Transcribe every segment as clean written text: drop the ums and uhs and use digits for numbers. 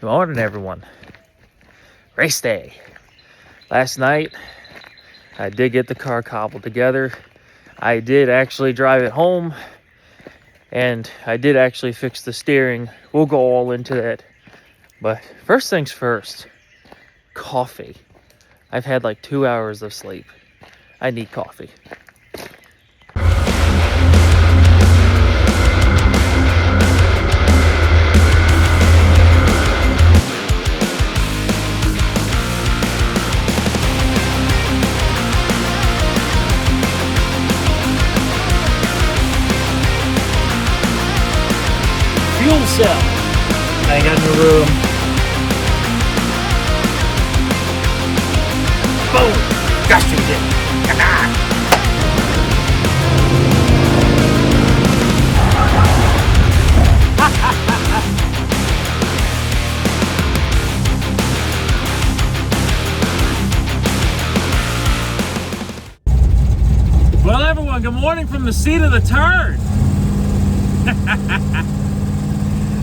Good morning, everyone. Race day. Last night, I did get the car cobbled together. I did actually drive it home, and I did actually fix the steering. We'll go all into that. But first things first, coffee. I've had like 2 hours of sleep. I need coffee. Fuel cell. I got in the room. Boom! Gosh, you did. Well, everyone, good morning from the seat of the turd.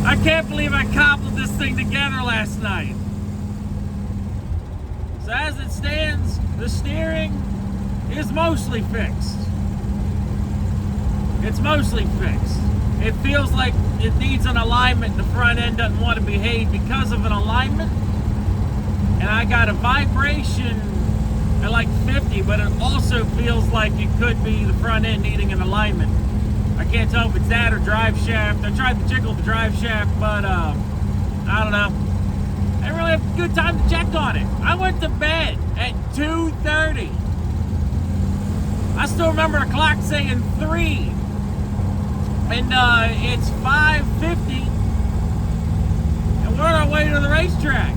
I can't believe I cobbled this thing together last night. So as it stands, the steering is mostly fixed. It's mostly fixed. It feels like it needs an alignment. The front end doesn't want to behave because of an alignment. And I got a vibration at like 50, but it also feels like it could be the front end needing an alignment. I can't tell if it's that or drive shaft. I tried to jiggle the drive shaft, but I don't know. I didn't really have a good time to check on it. I went to bed at 2:30. I still remember the clock saying 3. And it's 5:50. And we're on our way to the racetrack.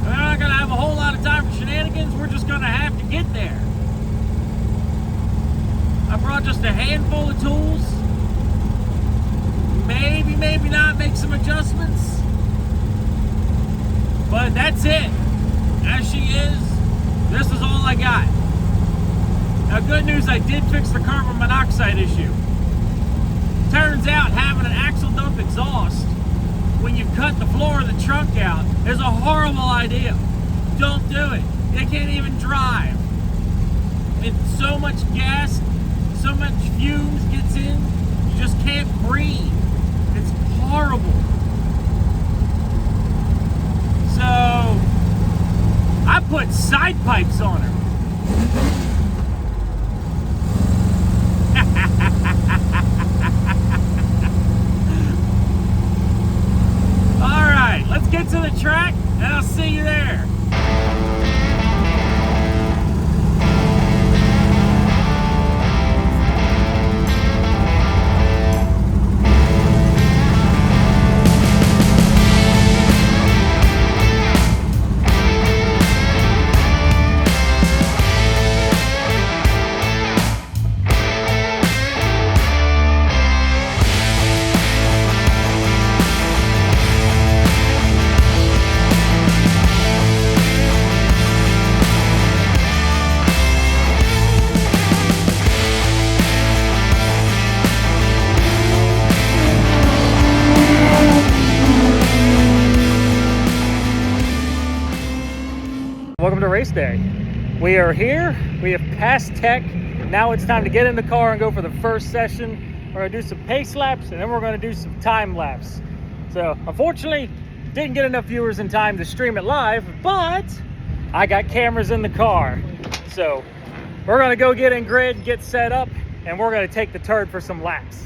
We're not going to have a whole lot of time for shenanigans. We're just going to have to get there. I brought just a handful of tools. Maybe not, make some adjustments. But that's it. As she is, this is all I got. Now, good news, I did fix the carbon monoxide issue. Turns out having an axle dump exhaust when you cut the floor of the trunk out is a horrible idea. Don't do it. You can't even drive. It's so much gas, so much fumes gets in, you just can't breathe. It's horrible. So I put side pipes on her. All right, let's get to the track and I'll see you there. Welcome to race day. We are here. We have passed tech. Now it's time to get in the car and go for the first session. We're going to do some pace laps and then we're going to do some time laps. So unfortunately, didn't get enough viewers in time to stream it live, but I got cameras in the car. So we're going to go get in grid, get set up, and we're going to take the turd for some laps.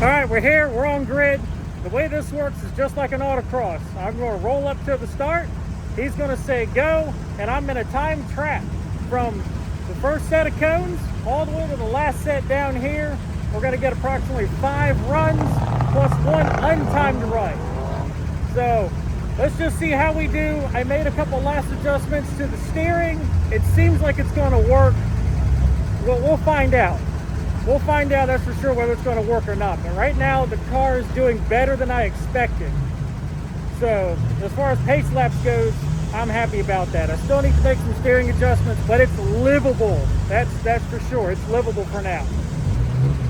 All right, we're here, we're on grid. The way this works is just like an autocross. I'm going to roll up to the start, he's going to say go, and I'm going to time track from the first set of cones all the way to the last set down here. We're going to get approximately 5 runs plus 1 untimed run. So let's just see how we do. I made a couple last adjustments to the steering. It seems like it's going to work. We'll find out. We'll find out, that's for sure, whether it's going to work or not. But right now, the car is doing better than I expected. So as far as pace laps goes, I'm happy about that. I still need to make some steering adjustments, but it's livable. That's for sure. It's livable for now.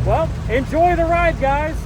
Well, enjoy the ride, guys.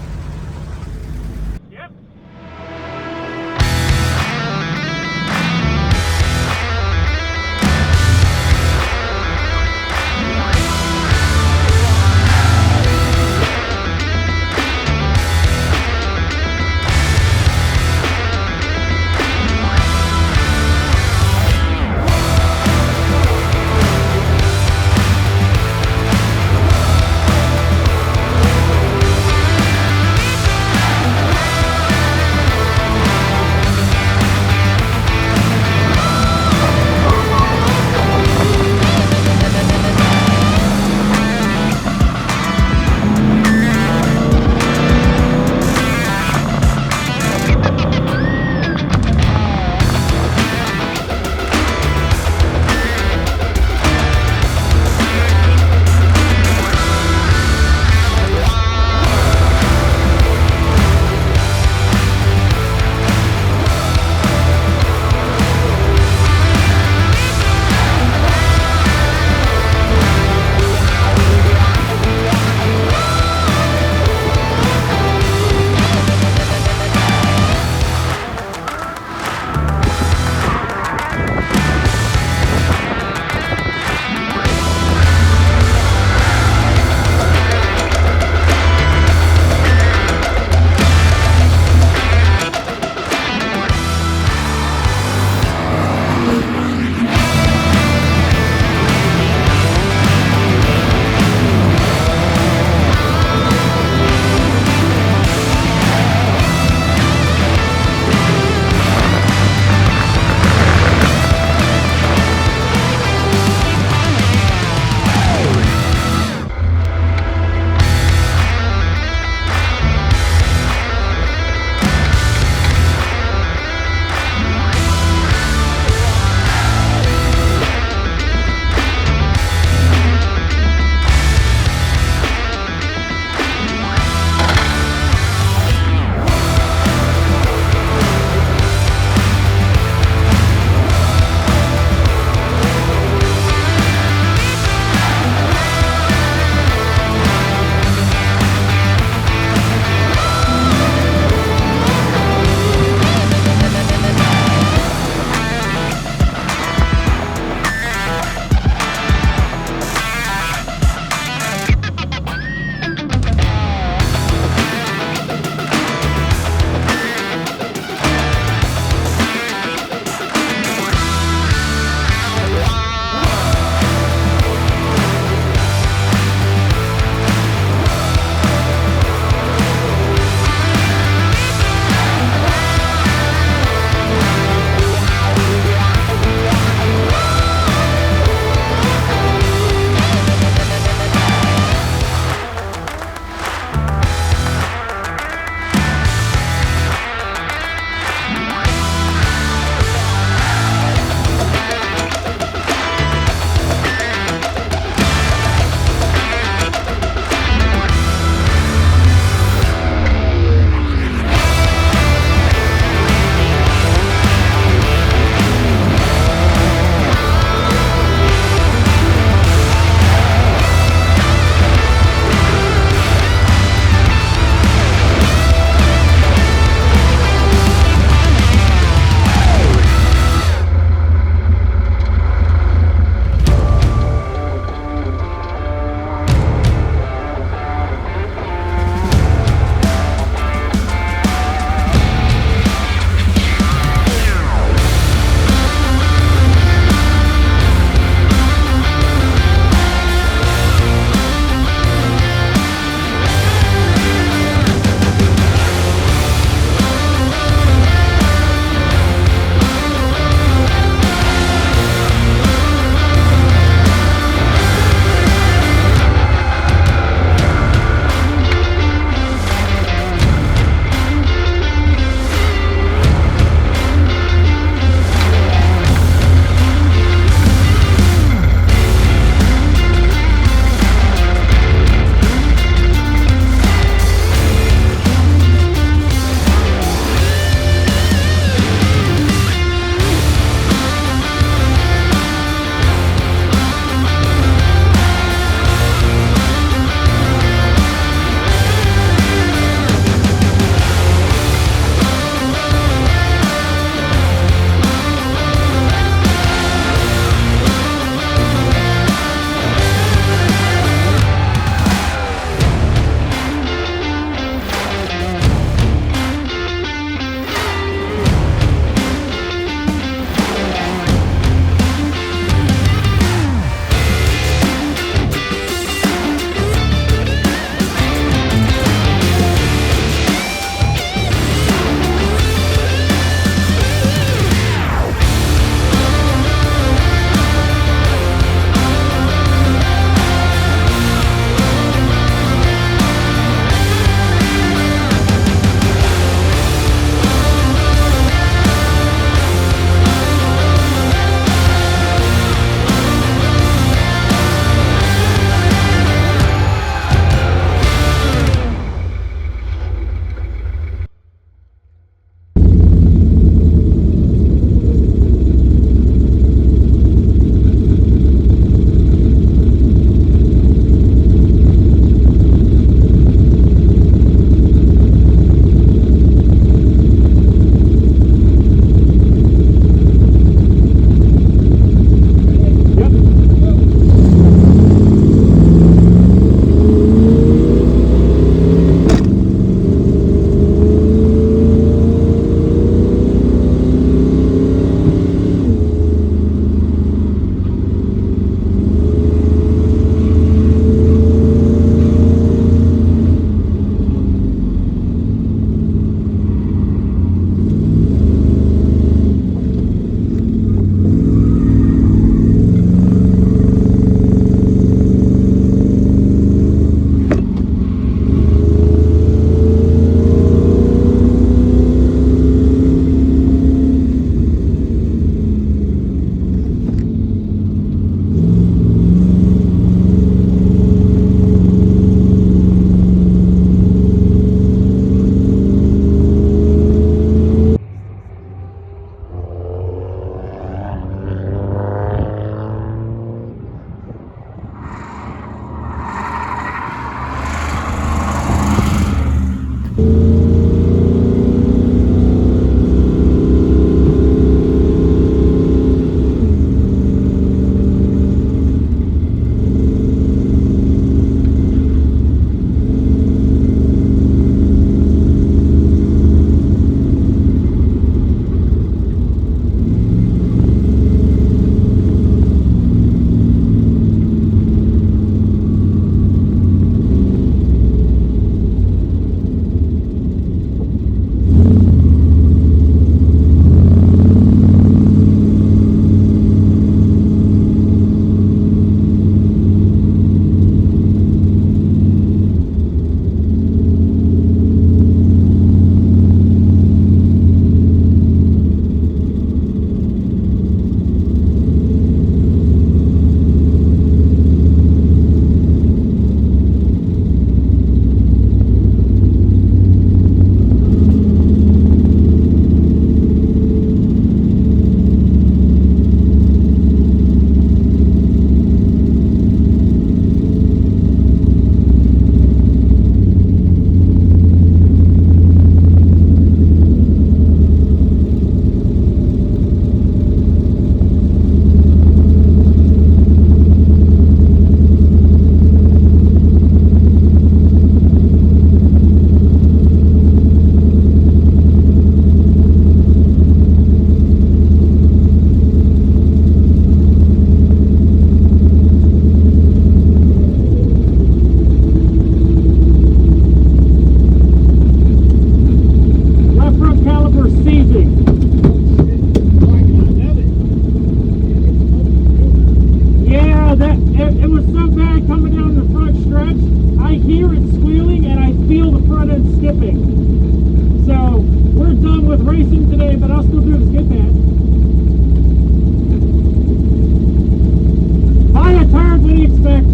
skipping. So we're done with racing today, but I'll still do the skid pad. Flying turd, what do you expect?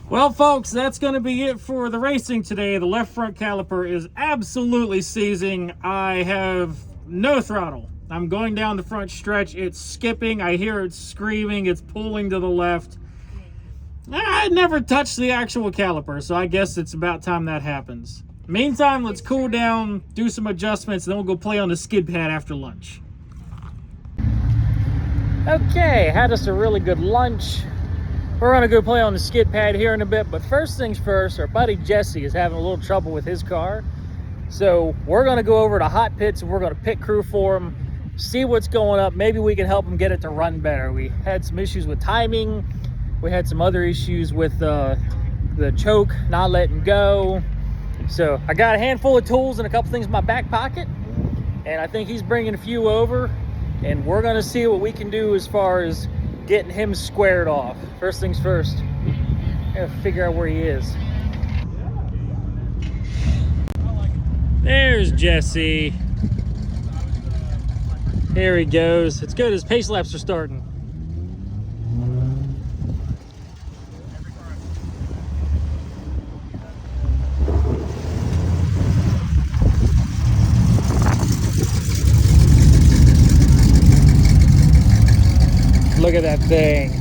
Well, folks, that's going to be it for the racing today. The left front caliper is absolutely seizing. I have no throttle. I'm going down the front stretch. It's skipping. I hear it screaming. It's pulling to the left. I never touched the actual caliper, so I guess it's about time that happens. Meantime, let's cool down, do some adjustments, and then we'll go play on the skid pad after lunch. Okay, had us a really good lunch. We're gonna go play on the skid pad here in a bit, but first things first, our buddy Jesse is having a little trouble with his car. So we're gonna go over to Hot Pits and we're gonna pit crew for him, see what's going up. Maybe we can help him get it to run better. We had some issues with timing. We had some other issues with the choke not letting go. So I got a handful of tools and a couple things in my back pocket, and I think he's bringing a few over, and we're gonna see what we can do as far as getting him squared off. First things first, gotta figure out where he is. There's Jesse. Here he goes. It's good, his pace laps are starting. Look at that thing.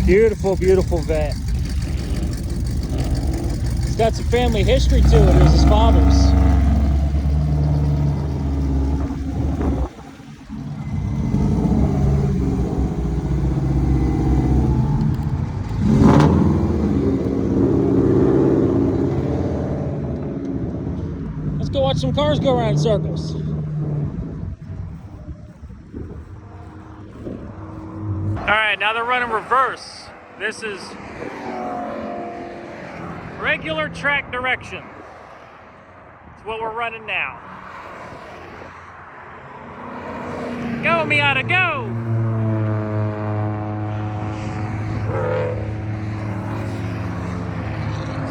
Beautiful, beautiful vet. It's got some family history to it. It was his father's. Let's go watch some cars go around in circles. All right, now they're running reverse. This is regular track direction. It's what we're running now. Go, Miata, go!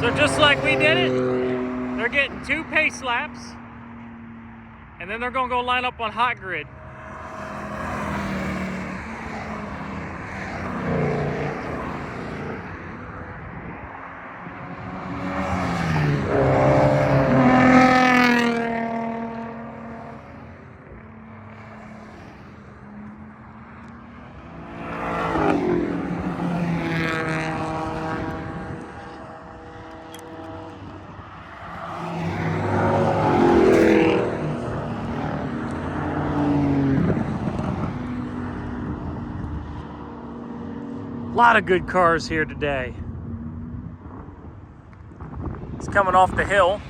So just like we did it, they're getting 2 pace laps, and then they're gonna go line up on hot grid. A lot of good cars here today. It's coming off the hill.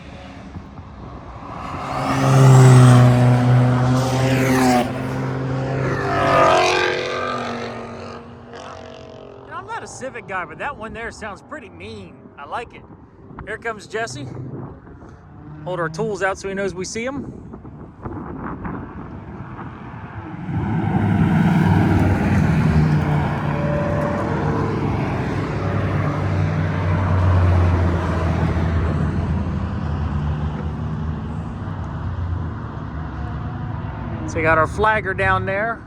I'm not a Civic guy, but that one there sounds pretty mean. I like it. Here comes Jesse. Hold our tools out so he knows we see him. So we got our flagger down there.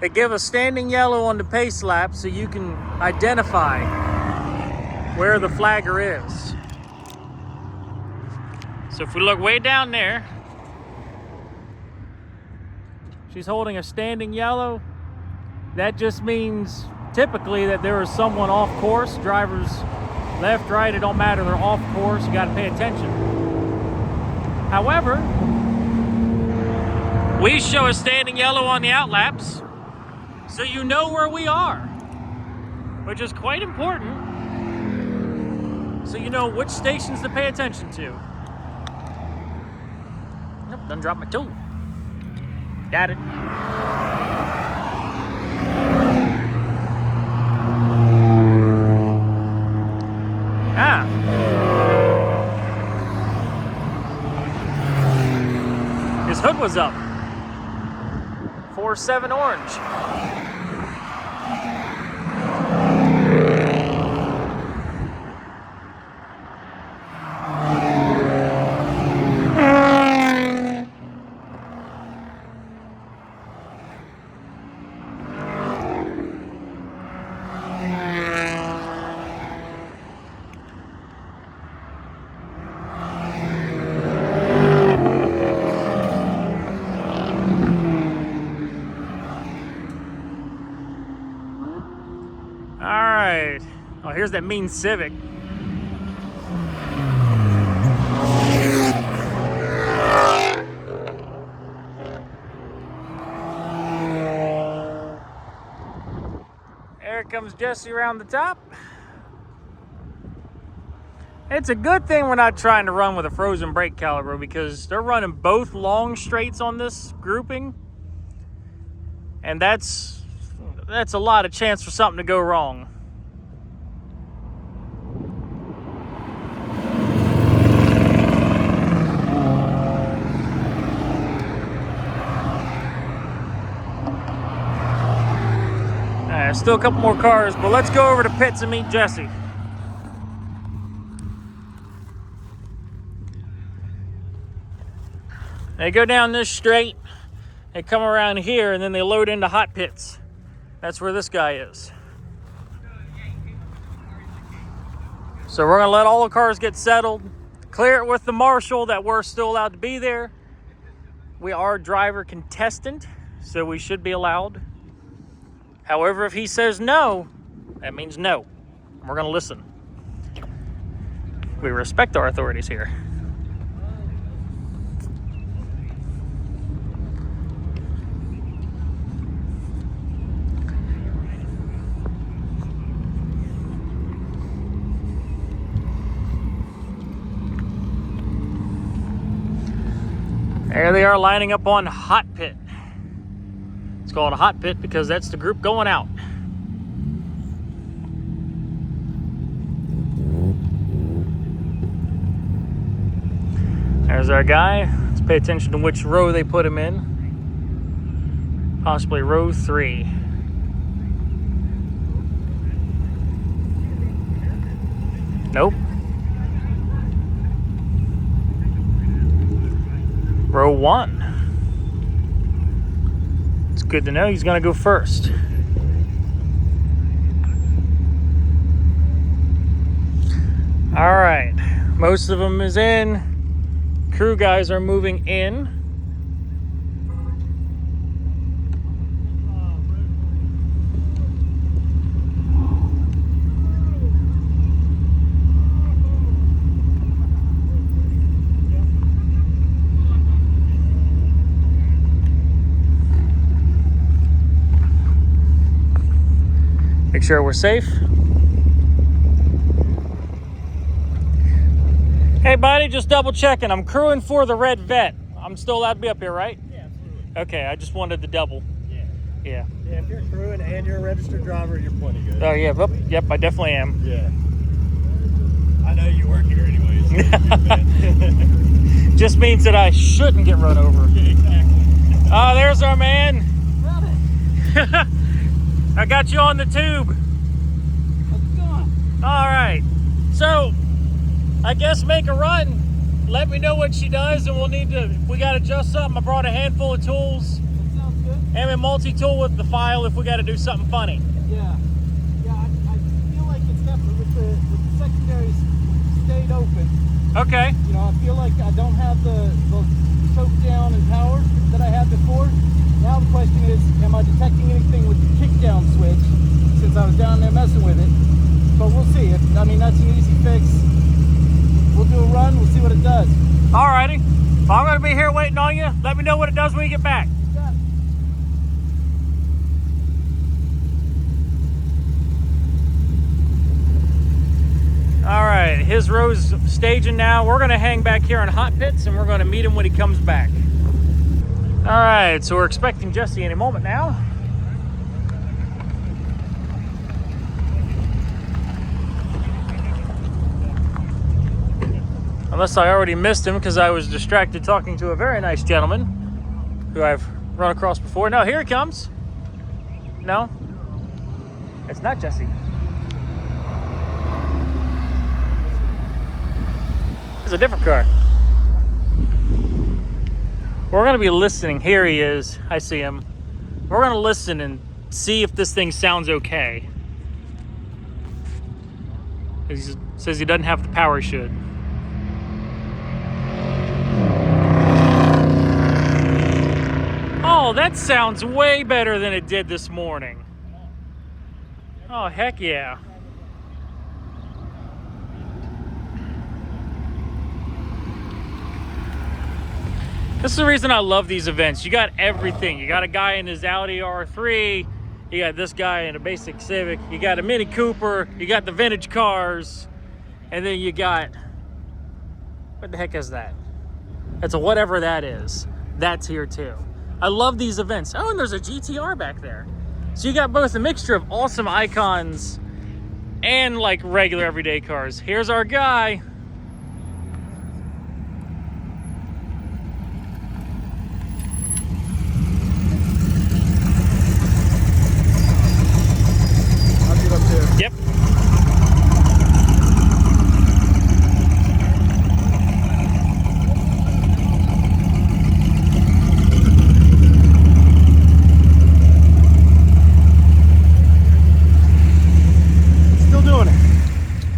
They give a standing yellow on the pace lap so you can identify where the flagger is. So if we look way down there, she's holding a standing yellow. That just means typically that there is someone off course. Drivers left, right, it don't matter, they're off course, you gotta pay attention. However, we show a standing yellow on the outlaps, so you know where we are, which is quite important, so you know which stations to pay attention to. Yep. Done dropped my tool. Got it. Ah. His hood was up. 4.7 orange. Alright. Oh, here's that mean Civic. There comes Jesse around the top. It's a good thing we're not trying to run with a frozen brake caliper because they're running both long straights on this grouping. And that's a lot of chance for something to go wrong. Still a couple more cars, but let's go over to pits and meet Jesse. They go down this straight, they come around here, and then they load into hot pits. That's where this guy is. So we're gonna let all the cars get settled, clear it with the marshal that we're still allowed to be there. We are driver contestant, so we should be allowed. However, if he says no, that means no. We're gonna listen. We respect our authorities here. There they are lining up on hot pit. It's called a hot pit because that's the group going out. There's our guy. Let's pay attention to which row they put him in. Possibly row 3. Nope. Row 1. It's good to know he's going to go first. All right. Most of them is in. Crew guys are moving in. Make sure we're safe. Hey buddy, just double checking. I'm crewing for the red vet. I'm still allowed to be up here, right? Yeah, absolutely. Okay, I just wanted to double. Yeah. Yeah. Yeah, if you're crewing and you're a registered driver, you're plenty good. Oh yeah, yep, I definitely am. Yeah. I know you work here anyways. Just means that I shouldn't get run over. Yeah, exactly. Oh, there's our man. I got you on the tube. How's it going? All right. So, I guess make a run. Let me know what she does, and we'll need to. If we got to adjust something, I brought a handful of tools. That sounds good. And a multi-tool with the file if we got to do something funny. Yeah. Yeah, I feel like it's definitely with the secondaries stayed open. Okay. You know, I feel like I don't have the choke down and power that I had before. Now the question is, am I detecting anything with the kick down switch since I was down there messing with it? But we'll see. I mean, that's an easy fix. We'll do a run. We'll see what it does. Alrighty. Well, I'm going to be here waiting on you. Let me know what it does when you get back. Yeah. Alright, his row's staging now. We're going to hang back here in hot pits, and we're going to meet him when he comes back. right, so we're expecting Jesse any moment now. Unless I already missed him because I was distracted talking to a very nice gentleman who I've run across before. No, here he comes. No, it's not Jesse. It's a different car. We're going to be listening. Here he is. I see him. We're going to listen and see if this thing sounds okay. He says he doesn't have the power he should. Oh, that sounds way better than it did this morning. Oh, heck yeah. This is the reason I love these events. You got everything. You got a guy in his Audi R3. You got this guy in a basic Civic. You got a Mini Cooper. You got the vintage cars. And then you got... what the heck is that? It's a whatever that is. That's here too. I love these events. Oh, and there's a GTR back there. So you got both a mixture of awesome icons and like regular everyday cars. Here's our guy. I'll get up there. Yep.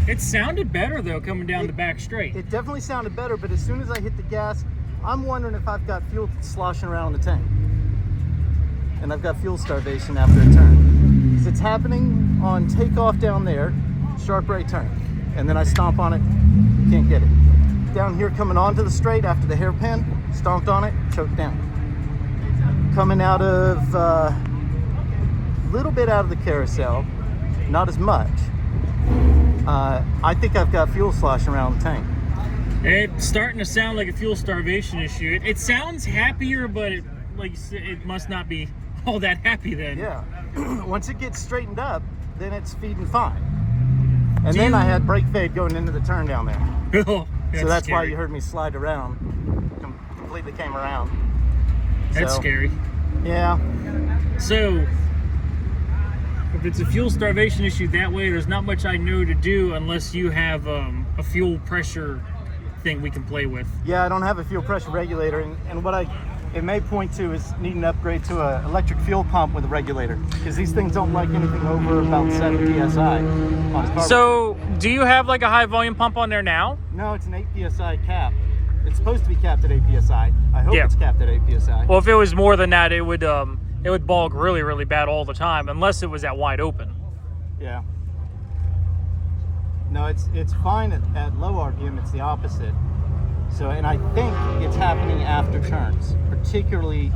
It sounded better though coming down the back straight. It definitely sounded better, but as soon as I hit the gas, I'm wondering if I've got fuel sloshing around the tank. And I've got fuel starvation after a turn. Because it's happening on takeoff down there, sharp right turn. And then I stomp on it, can't get it. Down here coming onto the straight after the hairpin, stomped on it, choked down. Coming out of, a little bit out of the carousel, not as much. I think I've got fuel sloshing around the tank. It's starting to sound like a fuel starvation issue. It sounds happier, but like you said, it must not be all that happy then. Yeah. Once it gets straightened up, then it's feeding fine. And then I had brake fade going into the turn down there. Oh, so that's scary. why you heard me slide around. Completely came around. That's scary. Yeah. So, if it's a fuel starvation issue that way, there's not much I know to do unless you have a fuel pressure thing we can play with. Yeah, I don't have a fuel pressure regulator, and what it may point to is needing an upgrade to an electric fuel pump with a regulator, because these things don't like anything over about 7 psi on a carburetor. So, do you have like a high volume pump on there now? No, it's an 8 psi cap. It's supposed to be capped at 8 psi. I hope it's capped at 8 psi. Well, if it was more than that, it would bog really, really bad all the time, unless it was at wide open. Yeah. No, it's fine at low RPM. It's the opposite. So, and I think it's happening after turns, particularly.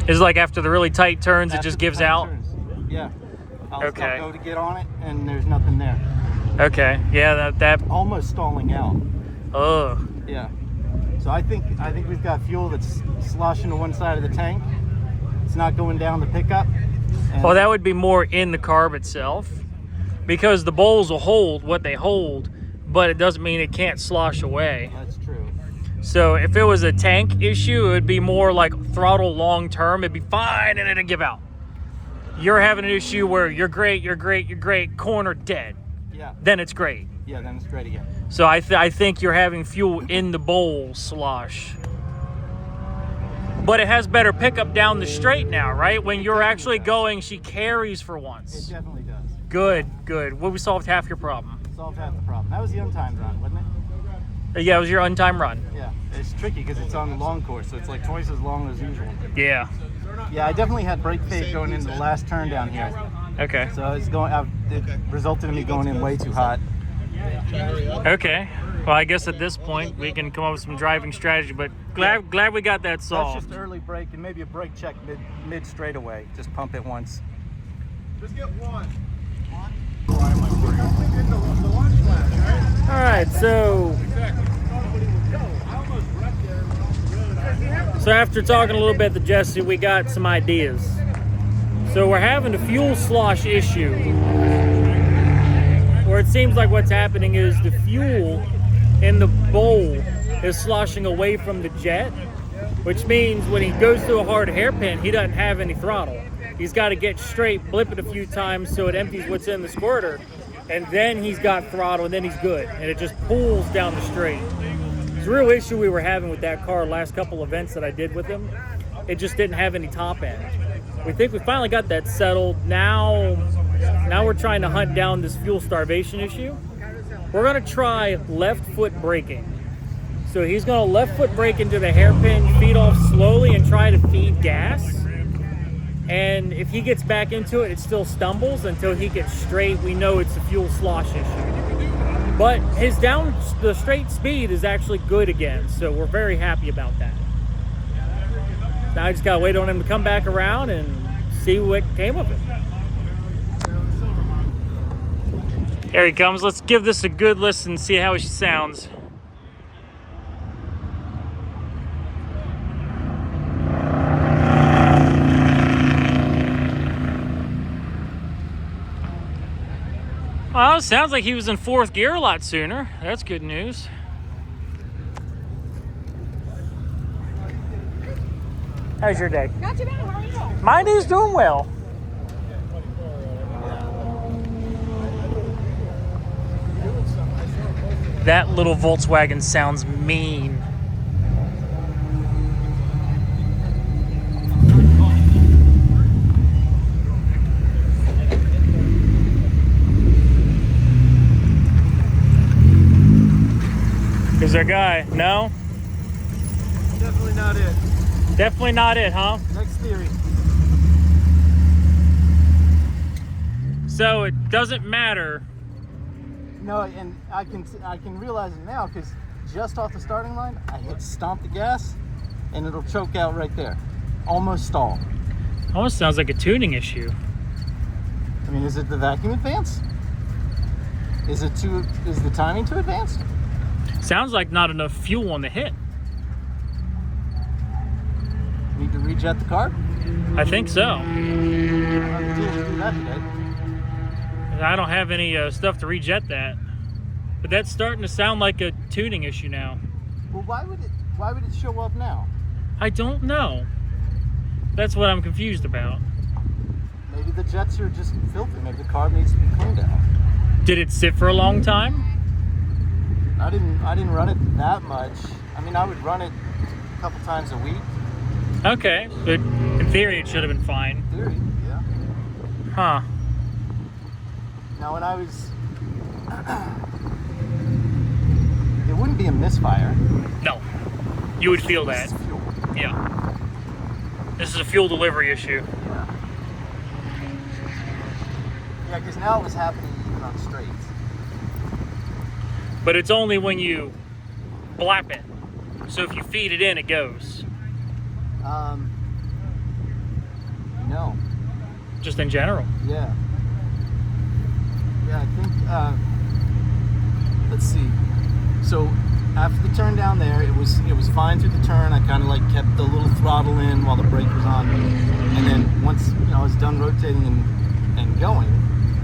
Is like after the really tight turns, it just gives out? Turns. Yeah. I'll Okay. go to get on it, and there's nothing there. Okay. Yeah, that. Almost stalling out. Ugh. Yeah. So I think we've got fuel that's sloshing to one side of the tank. It's not going down the pickup. Well, that would be more in the carb itself, because the bowls will hold what they hold, but it doesn't mean it can't slosh away. That's true. So if it was a tank issue, it would be more like throttle long term. It'd be fine and it'd give out. You're having an issue where you're great, corner dead. Yeah. Then it's great. Yeah, then it's great again. So I think you're having fuel in the bowl slosh. But it has better pickup down the straight now, right? When you're actually going, she carries for once. It definitely does. Good. Well, we solved half your problem. Solved half the problem. That was the untimed run, wasn't it? Yeah, it was your untimed run. Yeah. It's tricky because it's on the long course, so it's like twice as long as usual. Yeah. Yeah, I definitely had brake fade going into the last turn down here. Okay. So it resulted in me going in way too hot. Okay. Well, I guess at this point we can come up with some driving strategy, but glad we got that solved. That's just early brake and maybe a brake check mid straightaway. Just pump it once. Just get one. All right, so So after talking a little bit to Jesse, we got some ideas. So we're having a fuel slosh issue, where it seems like what's happening is the fuel in the bowl is sloshing away from the jet, which means when he goes through a hard hairpin, he doesn't have any throttle. He's got to get straight, blip it a few times so it empties what's in the squirter, and then he's got throttle, and then he's good, and it just pulls down the straight. It's a real issue we were having with that car last couple events that I did with him. It just didn't have any top end. We think we finally got that settled. Now we're trying to hunt down this fuel starvation issue. We're gonna try left foot braking. So he's gonna left foot brake into the hairpin, feed off slowly, and try to feed gas. And if he gets back into it, it still stumbles until he gets straight. We know it's a fuel slosh issue. But the straight speed is actually good again, so we're very happy about that. Now I just gotta wait on him to come back around and see what came of it. Here he comes. Let's give this a good listen, see how she sounds. Well, it sounds like he was in fourth gear a lot sooner. That's good news. How's your day? Not too bad. How are you doing? My day's doing well. That little Volkswagen sounds mean. Is there a guy? No? Definitely not it. Definitely not it, huh? Next theory. So it doesn't matter. No, and I can realize it now because just off the starting line, I hit stomp the gas, and it'll choke out right there, almost stall. Almost sounds like a tuning issue. I mean, is it the vacuum advanced? Is the timing too advanced? Sounds like not enough fuel on the hit. Need to rejet the car? I think so. I'll have to do that today. I don't have any stuff to rejet that. But that's starting to sound like a tuning issue now. Well, why would it show up now? I don't know. That's what I'm confused about. Maybe the jets are just filthy. Maybe the carb needs to be cleaned out. Did it sit for a long time? I didn't run it that much. I mean, I would run it a couple times a week. Okay, but in theory it should have been fine. In theory, yeah. Huh. Now, when I was, it wouldn't be a misfire. No. You would feel that. This is fuel. Yeah. This is a fuel delivery issue. Yeah. Yeah, because now it was happening even on straights. But it's only when you blap it. So if you feed it in, it goes. No. Just in general. Yeah. Yeah, I think, let's see. So after the turn down there, it was fine through the turn. I kind of like kept the little throttle in while the brake was on. And then once, I was done rotating and going,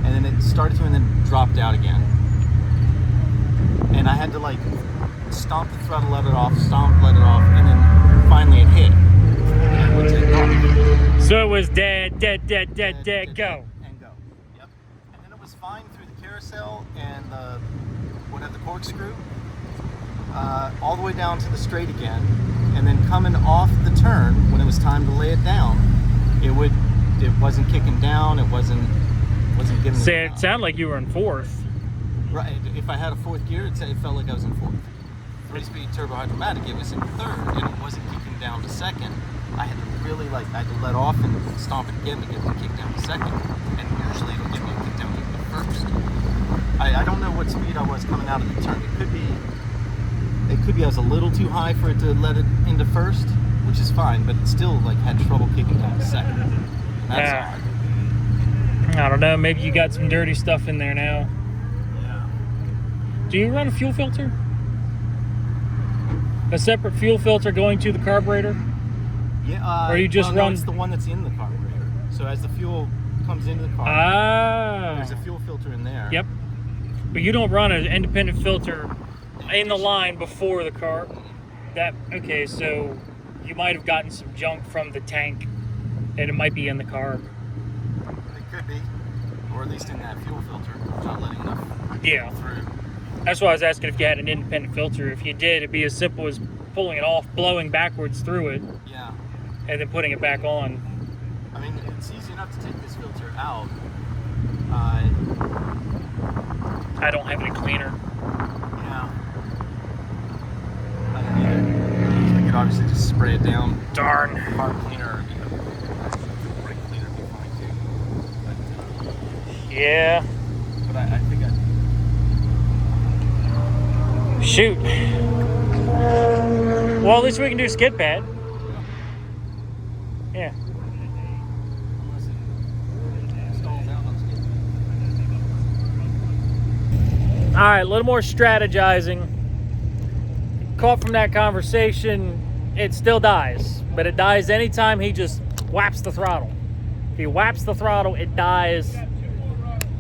and then it started to and then dropped out again. And I had to like stomp the throttle, let it off, stomp, let it off, and then finally it hit. And it would take off. So it was dead, go. And go. Yep. And then it was fine through the carousel and the corkscrew, all the way down to the straight again. And then coming off the turn, when it was time to lay it down, it wasn't kicking down, it wasn't giving Say, it sounded like you were in fourth. Right, if I had a fourth gear, it felt like I was in fourth. 3-speed turbo hydromatic, it was in third, and it wasn't kicking down to second. I had to really I had to let off and stomp it again to get it to kick down to second. And usually it'll get me to kick down to first. I don't know what speed I was coming out of the turn. It could be I was a little too high for it to let it into first, which is fine, but it still had trouble kicking down to second. And that's odd. I don't know, maybe you got some dirty stuff in there now. Yeah. Do you run a fuel filter? a separate fuel filter going to the carburetor? Yeah. Or you just no, run... it's the one that's in the carburetor. So as the fuel comes into the car, there's a fuel filter in there. Yep. But you don't run an independent filter in the line before the car. Okay, so you might have gotten some junk from the tank, and it might be in the car. It could be, or at least in that fuel filter, not letting enough through. That's why I was asking if you had an independent filter. If you did, it'd be as simple as pulling it off, blowing backwards through it, and then putting it back on. I mean, it's easy enough to take this filter out. I don't have any cleaner. Yeah. I don't either. We could obviously just spray it down. Darn. Car cleaner, brake cleaner would be fine too. Yeah. But I think Shoot. Well, at least we can do skid pad. Yeah. Unless it stalls out on skid. All right, a little more strategizing. Caught from that conversation, it still dies, but it dies anytime he just whaps the throttle. If he whaps the throttle, it dies.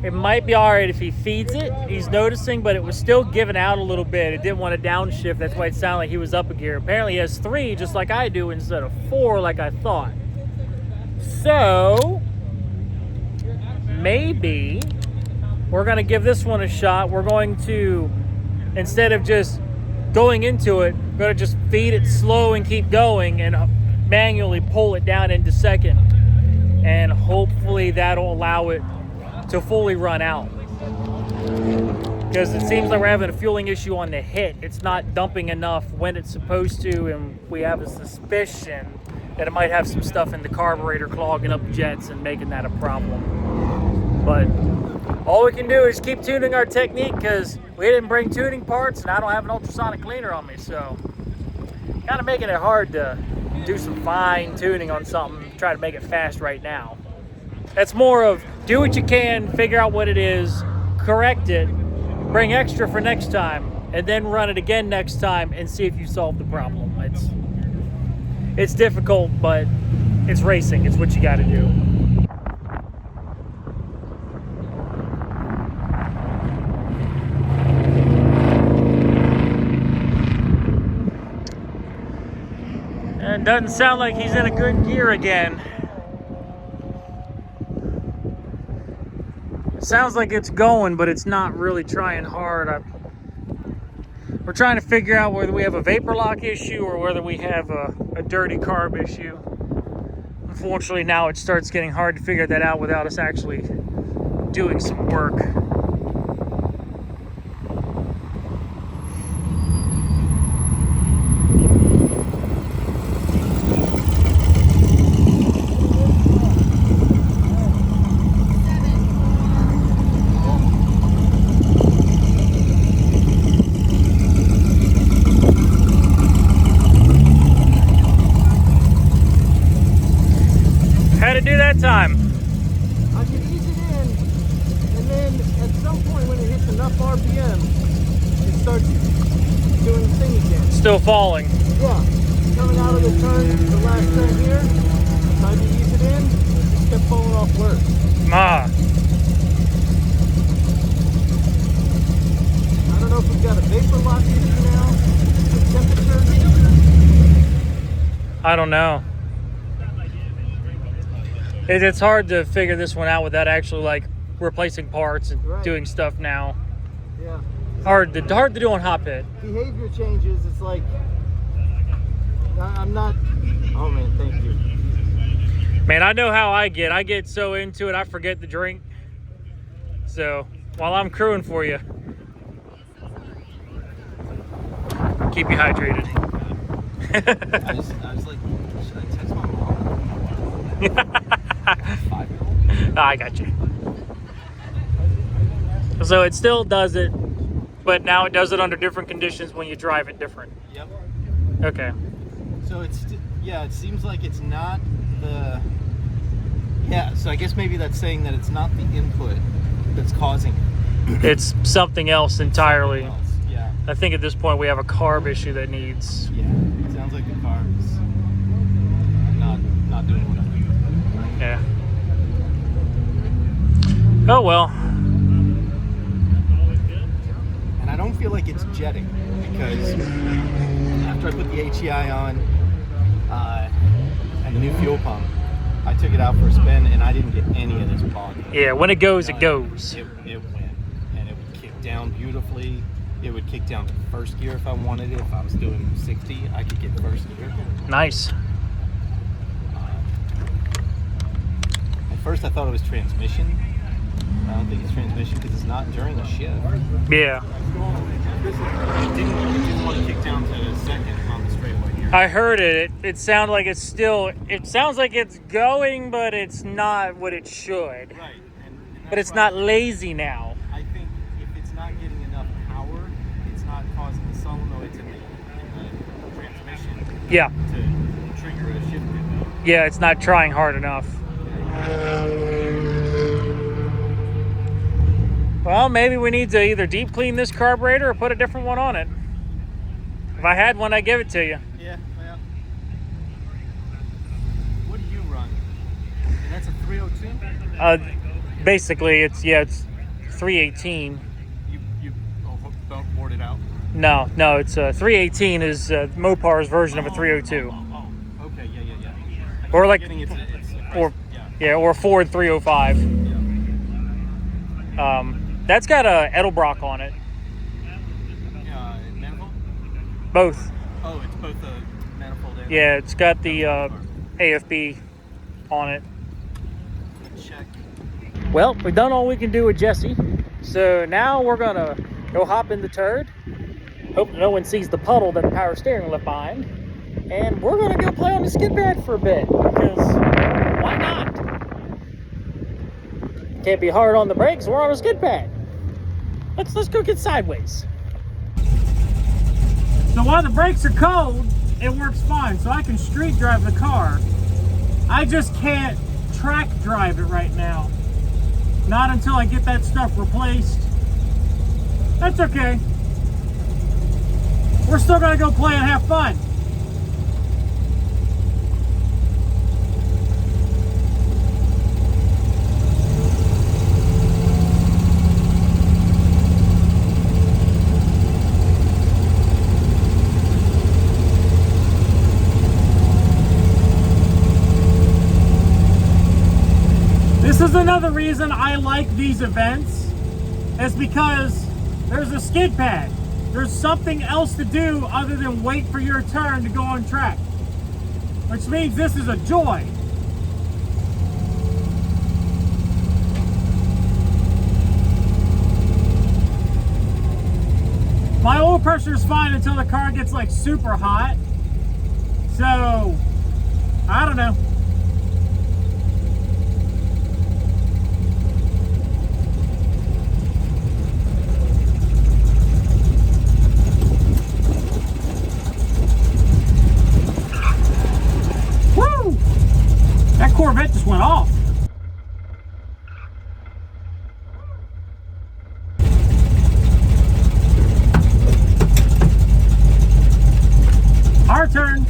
It might be all right if he feeds it. He's noticing, but it was still giving out a little bit. It didn't want to downshift. That's why it sounded like he was up a gear. Apparently he has 3, just like I do, instead of 4 like I thought. So maybe we're going to give this one a shot. We're going to, instead of just going into it, we're going to just feed it slow and keep going and manually pull it down into second. And hopefully that'll allow it to fully run out. Because it seems like we're having a fueling issue on the hit. It's not dumping enough when it's supposed to, and we have a suspicion that it might have some stuff in the carburetor clogging up jets and making that a problem. But all we can do is keep tuning our technique, because we didn't bring tuning parts and I don't have an ultrasonic cleaner on me, so kind of making it hard to do some fine tuning on something, try to make it fast right now. That's more of do what you can, figure out what it is, correct it, bring extra for next time, and then run it again next time and see if you solve the problem. It's difficult, but it's racing. It's what you got to do. And it doesn't sound like he's in a good gear again. Sounds like it's going, but it's not really trying hard. We're trying to figure out whether we have a vapor lock issue or whether we have a dirty carb issue. Unfortunately, now it starts getting hard to figure that out without us actually doing some work. How'd it do that time? I can ease it in, and then at some point when it hits enough RPM, it starts doing the thing again. Still falling. Yeah, coming out of the turn, the last turn here, tried to ease it in, it just kept falling off worse. Ah. I don't know if we've got a vapor lock issue now, the temperature. I don't know. It's hard to figure this one out without actually like replacing parts and doing stuff now. Yeah. Hard to do on hot pit. Behavior changes. It's like I'm not. Oh man, thank you. Man, I know how I get. I get so into it, I forget the drink. So while I'm crewing for you, keep you hydrated. I was like, should I text my mom? 5-year-old? I got you. So it still does it, but now it does it under different conditions when you drive it different. Yep. Okay. So it's it seems like it's not the. Yeah. So I guess maybe that's saying that it's not the input that's causing it. It's something else entirely. Something else. Yeah. I think at this point we have a carb issue that needs. Yeah, it sounds like the carb's not doing what I need. Yeah. Oh well. And I don't feel like it's jetting because after I put the HEI on and the new fuel pump, I took it out for a spin and I didn't get any of this bog. Yeah, when it goes, it goes. It went, and it would kick down beautifully. It would kick down to first gear if I wanted it. If I was doing 60, I could get first gear. Nice. At first I thought it was transmission. I don't think it's transmission because it's not during a shift. Yeah. It didn't want to kick down to second on the straightaway here. I heard it. It sounded like it's still. It sounds like it's going, but it's not what it should. Right. And But it's not lazy now. I think if it's not getting enough power, it's not causing the solenoids in the transmission Yeah. to trigger a shift pivot. Yeah, it's not trying hard enough. Well, maybe we need to either deep clean this carburetor or put a different one on it. If I had one, I'd give it to you. Yeah, well. What do you run? And that's a 302? Basically, it's 318. You don't board it out? No, it's 318 is Mopar's version of a 302, Oh, okay, yeah. I Or keep like- forgetting it's or yeah. or a Ford 305. Yeah. That's got a Edelbrock on it. Manifold? Both. Oh, it's both a manifold and Yeah, it's got the AFB on it. check. Well, we've done all we can do with Jesse, so now we're gonna go hop in the turd. Hope no one sees the puddle that the power steering left behind, and we're gonna go play on the skid pad for a bit because why not? Can't be hard on the brakes. We're on a skid pad. Let's go get sideways. So while the brakes are cold, it works fine. So I can street drive the car. I just can't track drive it right now. Not until I get that stuff replaced. That's okay. We're still gonna go play and have fun. This is another reason I like these events, is because there's a skid pad. There's something else to do other than wait for your turn to go on track, which means this is a joy. My oil pressure is fine until the car gets like super hot. So, I don't know. That Corvette just went off. Our turn.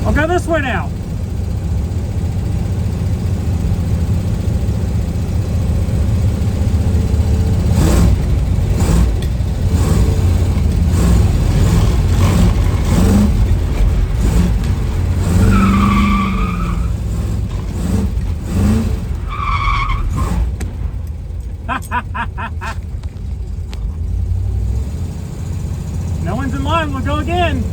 I'll go this way now. on, we'll go again.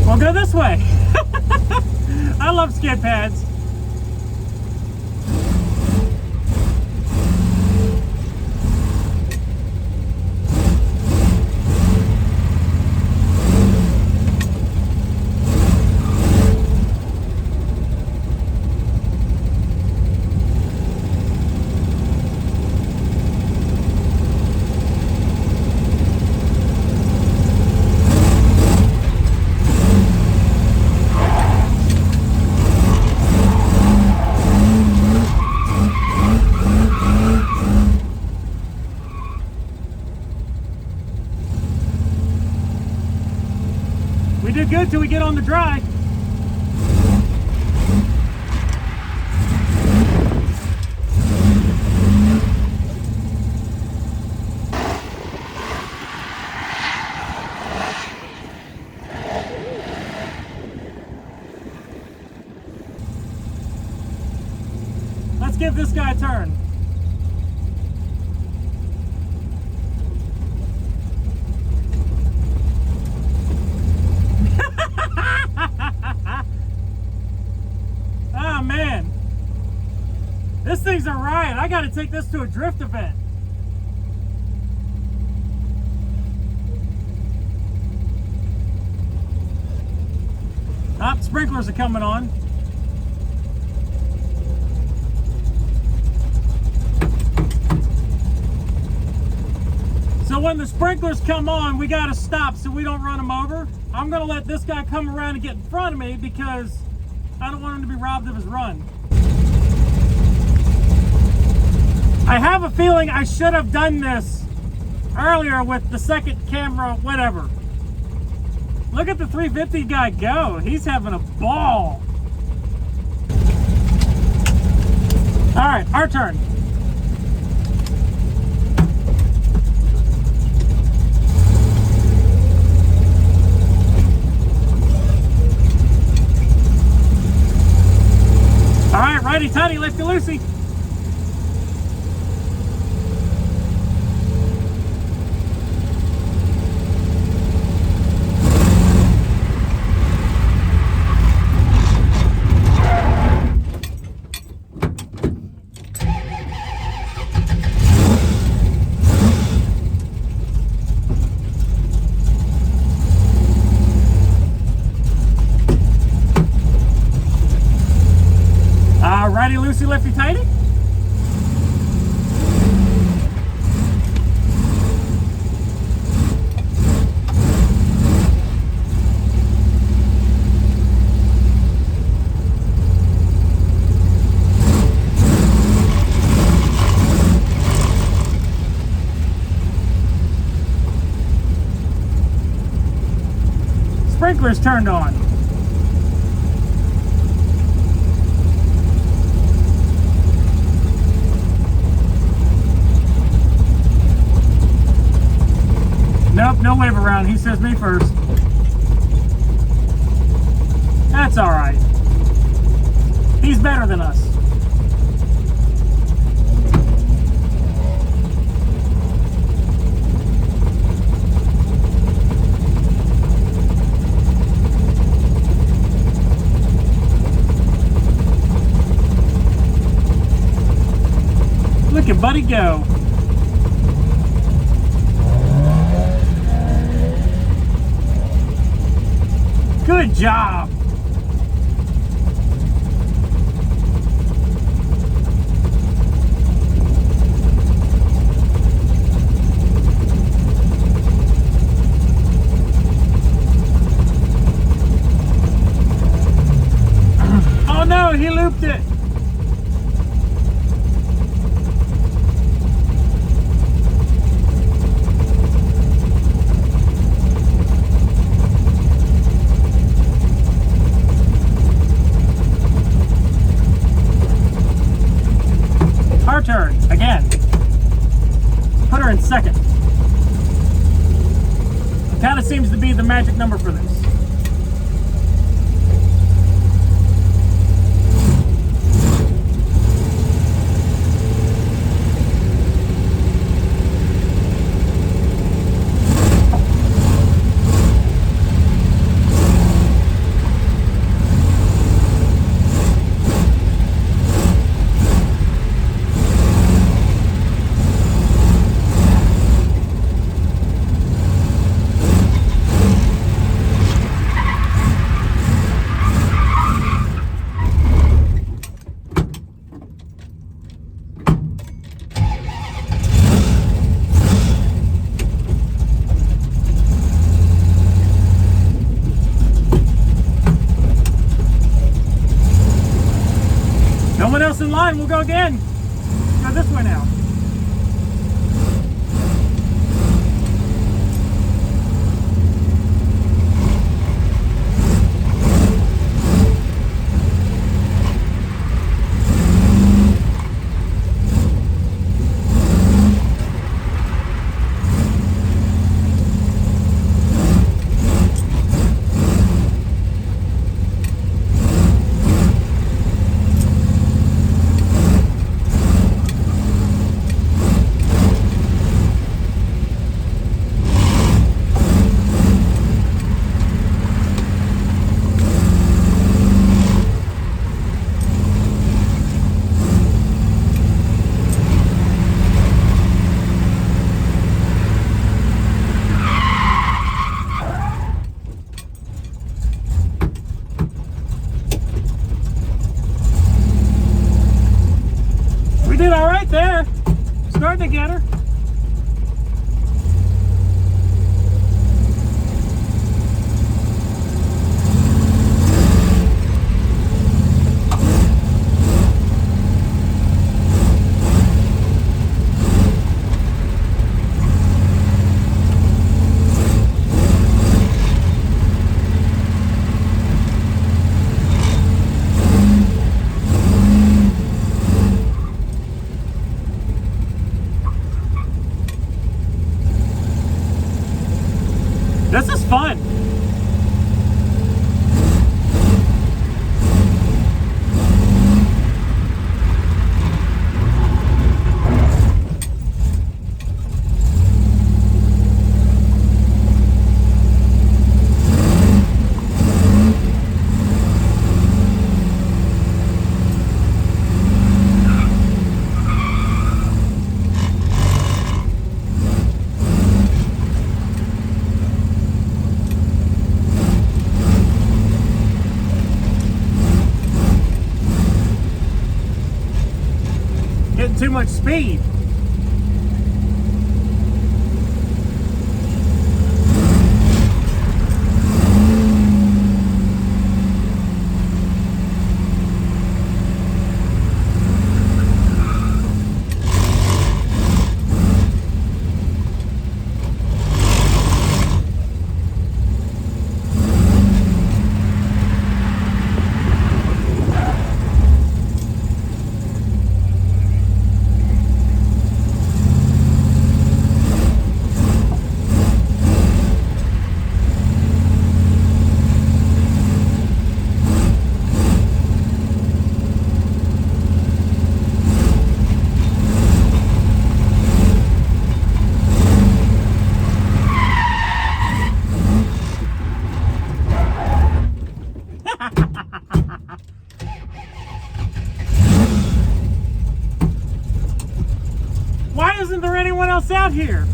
We'll go this way. I love skid pads. We did good till we get on the dry. Let's give this guy a turn. Oh man, this thing's a riot. I gotta take this to a drift event. Sprinklers are coming on. So when the sprinklers come on, we gotta stop so we don't run them over. I'm gonna let this guy come around and get in front of me because I don't want him to be robbed of his run. I have a feeling I should have done this earlier with the second camera, whatever. Look at the 350 guy go. He's having a ball. All right, our turn. All right, righty tighty, lefty loosey. Righty loosey, lefty tighty. Sprinklers turned on. Nope, no wave around. He says me first. That's all right. He's better than us. Look at Buddy go. Good job. Oh no, he looped it. of seems to be the magic number for this. No one else in line, we'll go again. Go this way now. Did all right there. Starting to get her. This is fun. Getting too much speed. Why isn't there anyone else out here?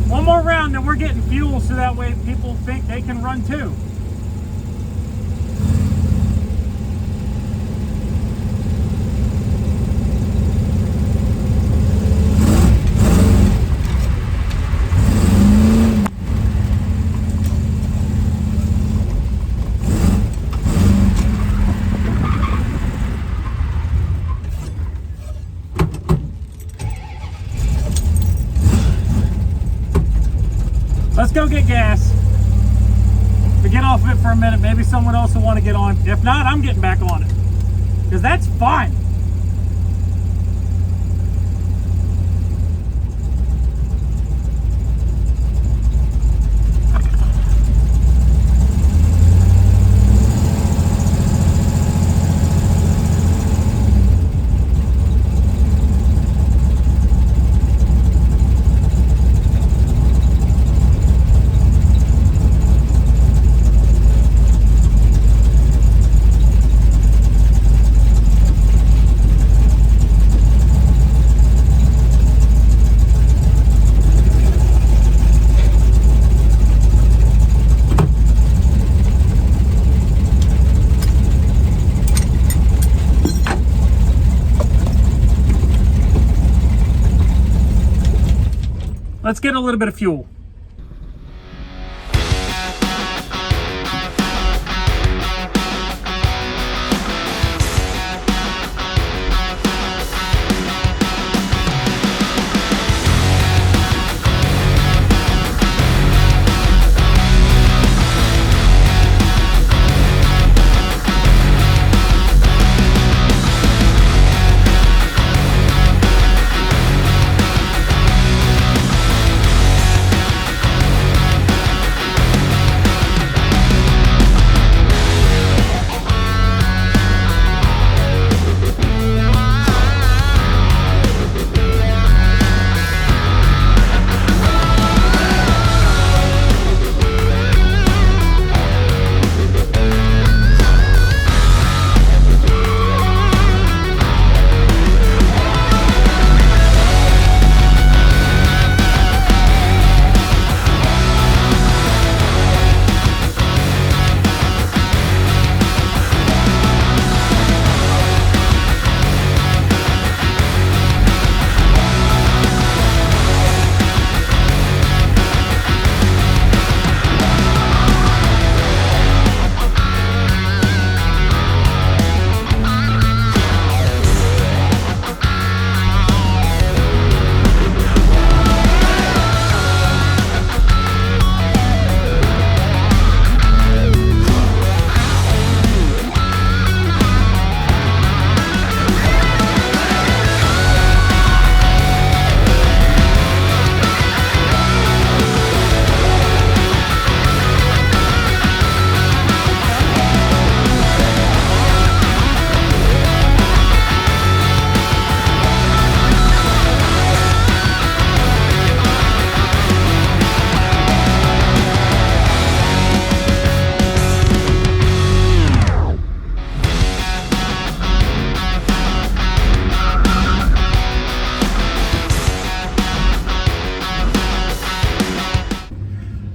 One more round and we're getting fuel so that way people think they can run too. Let's go get gas. We get off of it for a minute. Maybe someone else will want to get on. If not, I'm getting back on it. Because that's fun. let's get a little bit of fuel.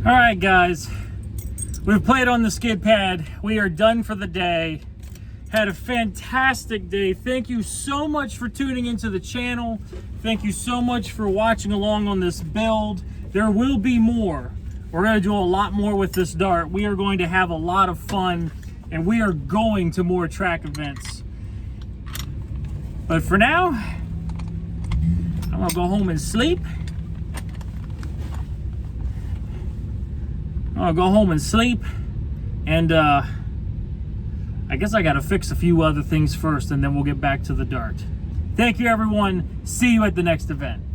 All right, guys, we've played on the skid pad. We are done for the day. Had a fantastic day. Thank you so much for tuning into the channel. Thank you so much for watching along on this build. There will be more. We're going to do a lot more with this dart. We are going to have a lot of fun, and we are going to more track events. But for now, I'm going to go home and sleep. I'll go home and sleep, and I guess I gotta fix a few other things first, and then we'll get back to the dart. Thank you, everyone. See you at the next event.